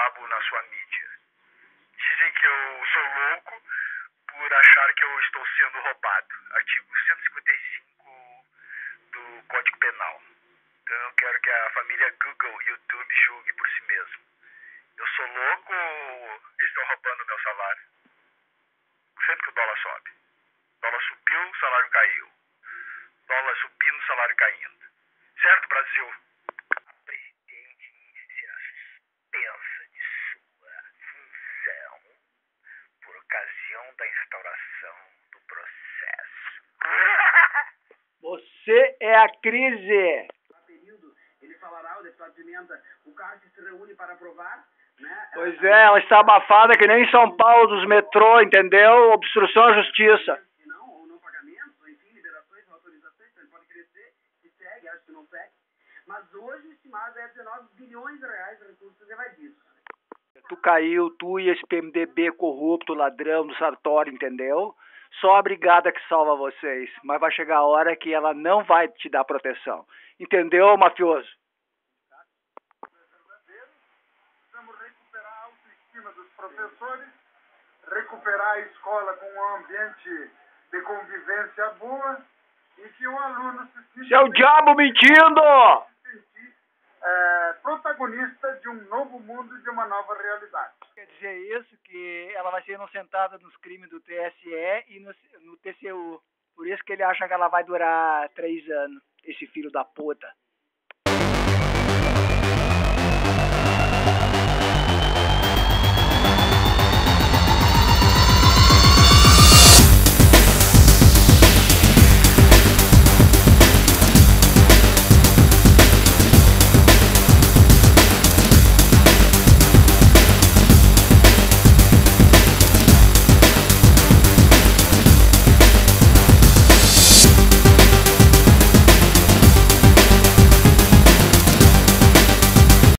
diabo na sua mídia. Dizem que eu sou louco por achar que eu estou sendo roubado. Artigo 155 do Código Penal. Então eu quero que a família Google e YouTube julgue por si mesmo. Eu sou louco ou eles estão roubando meu salário? Sempre que o dólar sobe. O dólar subiu, o salário caiu. Dólar subindo, salário caindo. Certo, Brasil? A presidente será suspensa de sua função por ocasião da instauração do processo. Você é a crise. Ele falará, o deputado Pimenta, o CARC se reúne para aprovar, né? Pois é, ela está abafada que nem em São Paulo dos metrô, entendeu? Obstrução à justiça. Ou não pagamentos, enfim, liberações, autorizações, então ele pode crescer, se segue, acho que não segue. Mas hoje, estimado, é 19 bilhões de reais de recursos evadidos. Tu caiu, tu e esse PMDB corrupto, ladrão do Sartori, entendeu? Só a brigada que salva vocês. Mas vai chegar a hora que ela não vai te dar proteção. Entendeu, mafioso? Precisamos recuperar a autoestima dos professores, recuperar a escola com um ambiente de convivência boa e que o aluno se sinta Seu diabo mentindo! protagonista de um novo mundo e de uma nova realidade. Quer dizer isso, que ela vai ser inocentada nos crimes do TSE e no TCU. Por isso que ele acha que ela vai durar 3 anos, esse filho da puta.